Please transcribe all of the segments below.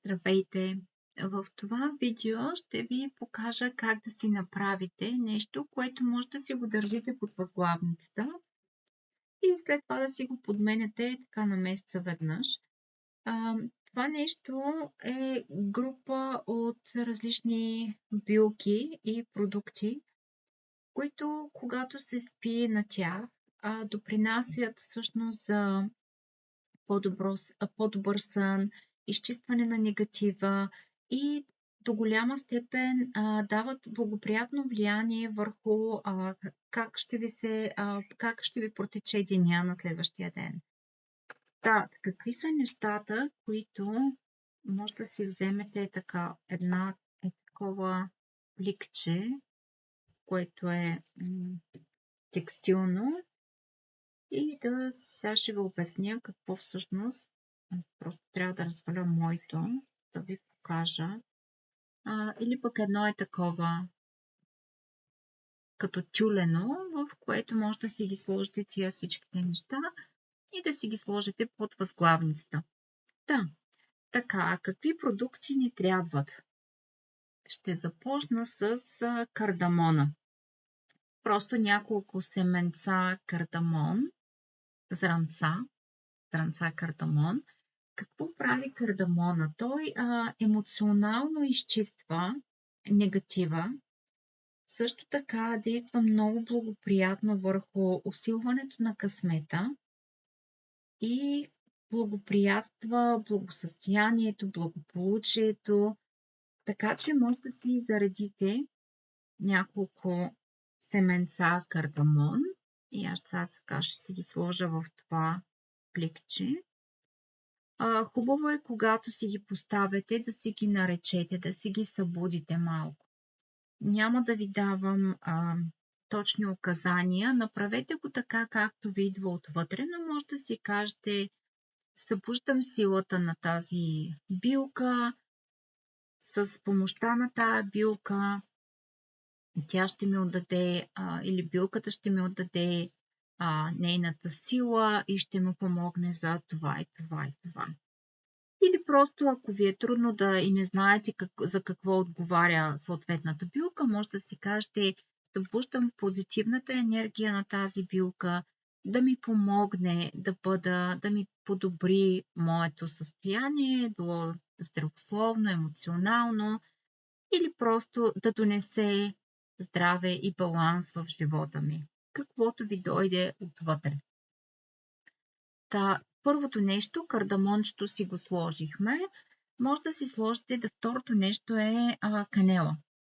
Здравейте! В това видео ще ви покажа как да си направите нещо, което може да си го държите под възглавницата и след това да си го подменяте така на месеца веднъж. Това нещо е група от различни билки и продукти, които когато се спи на тях, допринасят всъщност за по-добър сън, изчистване на негатива и до голяма степен дават благоприятно влияние върху как ще ви протече деня на следващия ден. Какви са нещата, които може да си вземете такова пликче, което е текстилно, и сега ще ви обясня какво всъщност. Просто трябва да разваля моето, да ви покажа. Или пък едно е такова като тюлено, в което може да си ги сложите тия всичките неща и да си ги сложите под възглавницата. Какви продукти ни трябват? Ще започна с кардамона. Просто няколко семенца кардамон, зранца кардамон. Какво прави кардамона? Той емоционално изчиства негатива. Също така действа много благоприятно върху усилването на късмета и благоприятства благосъстоянието, благополучието. Така че може да си заредите няколко семенца кардамон и аз сега ще си ги сложа в това пликче. Хубаво е, когато си ги поставяте, да си ги наречете, да си ги събудите малко. Няма да ви давам точни указания. Направете го така, както ви идва отвътре, но може да си кажете: събуждам силата на тази билка, с помощта на тая билка тя ще ми отдаде, или билката ще ми отдаде нейната сила и ще му помогне за това и това и това. Или просто, ако ви е трудно и не знаете за какво отговаря съответната билка, може да си кажете: събуждам позитивната енергия на тази билка да ми помогне да ми подобри моето състояние, било здравословно, емоционално, или просто да донесе здраве и баланс в живота ми. Каквото ви дойде отвътре. Първото нещо, кардамончето си го сложихме. Може да си сложите, второто нещо е канела.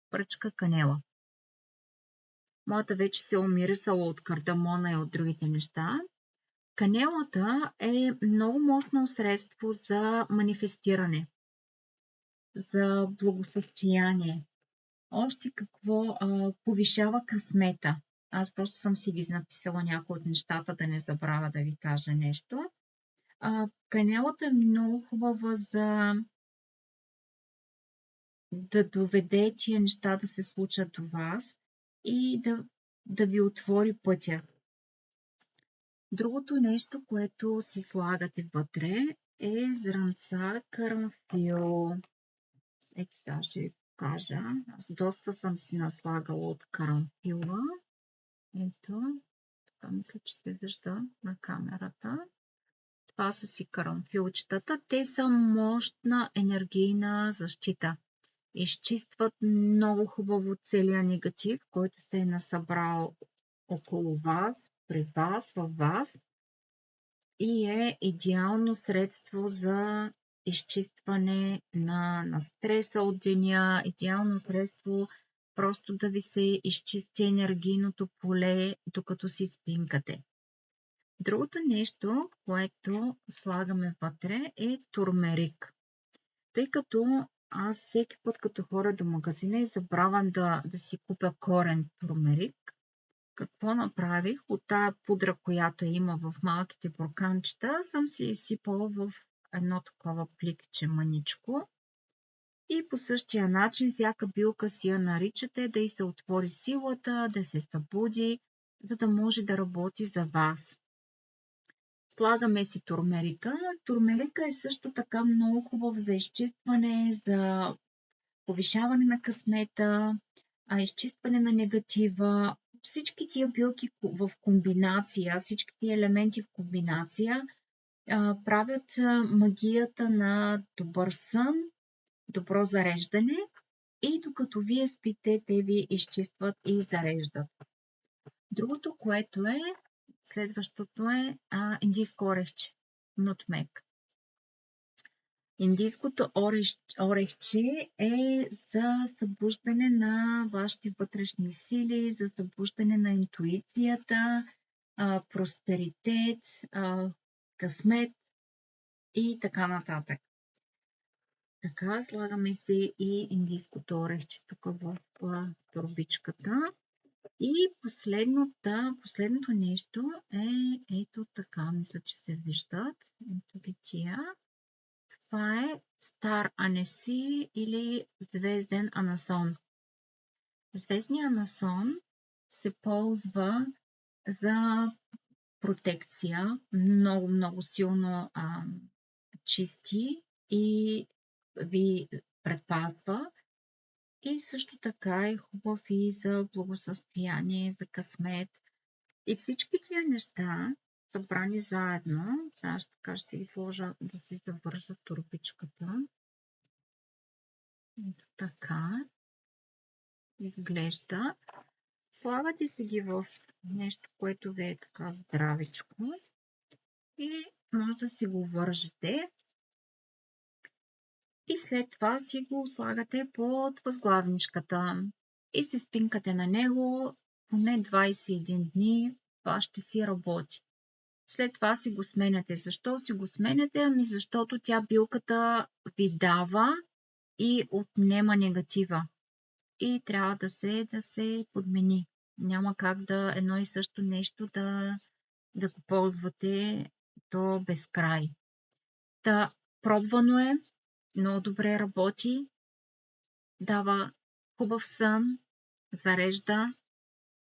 Пръчка канела. Моята вече се омирисала от кардамона и от другите неща. Канелата е много мощно средство за манифестиране, за благосъстояние. Още какво повишава късмета. Аз просто съм си ги написала някои от нещата, да не забравя да ви кажа нещо. Канелата е много хубава за да доведе тия неща да се случат до вас и да ви отвори пътя. Другото нещо, което си слагате вътре, е зранца карамфил. Ето сега ще ви покажа. Аз доста съм си наслагала от карамфила. Ето, така мисля, че се вижда на камерата. Това са си карамфилчетата. Те са мощна енергийна защита. Изчистват много хубаво целия негатив, който се е насъбрал около вас, при вас, във вас, и е идеално средство за изчистване на стреса от деня, идеално средство просто да ви се изчисти енергийното поле, докато си спинкате. Другото нещо, което слагаме вътре, е турмерик. Тъй като аз всеки път, като ходя до магазина и забравям да си купя корен турмерик, какво направих? От тая пудра, която има в малките бурканчета, съм си изсипала в едно такова пликче мъничко. И по същия начин всяка билка си я наричате, да й се отвори силата, да се събуди, за да може да работи за вас. Слагаме си турмерика. Турмерика е също така много хубав за изчистване, за повишаване на късмета, изчистване на негатива. Всички тия билки в комбинация, всички тия елементи в комбинация правят магията на добър сън, добро зареждане и докато вие спите, те ви изчистват и зареждат. Другото, което е, следващото е индийско орехче, нутмек. Индийското орехче е за събуждане на вашите вътрешни сили, за събуждане на интуицията, просперитет, късмет и така нататък. Така, слагаме се и индийското орехче тук в торбичката. И последното нещо е ето така, мисля, че се виждат. Ето ги тия. Това е стар анеси или звезден анасон. Звездният анасон се ползва за протекция, много силно чисти и ви предпазва. И също така е хубав и за благосъстояние, за късмет. И всички тия неща, събрани заедно, сега ще си ги сложа да си завържа турбичката. Ето така изглежда. Слагате си ги в нещо, което ви е така здравичко и може да си го вържете. И след това си го слагате под възглавничката и се спинкате на него поне 21 дни. Това ще си работи. След това си го сменяте. Защо си го сменяте? Ами защото тя билката ви дава и отнема негатива. И трябва да се подмени. Няма как да едно и също нещо да го ползвате до безкрай. Та, пробвано е, много добре работи, дава хубав сън, зарежда,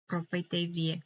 пробвайте и вие.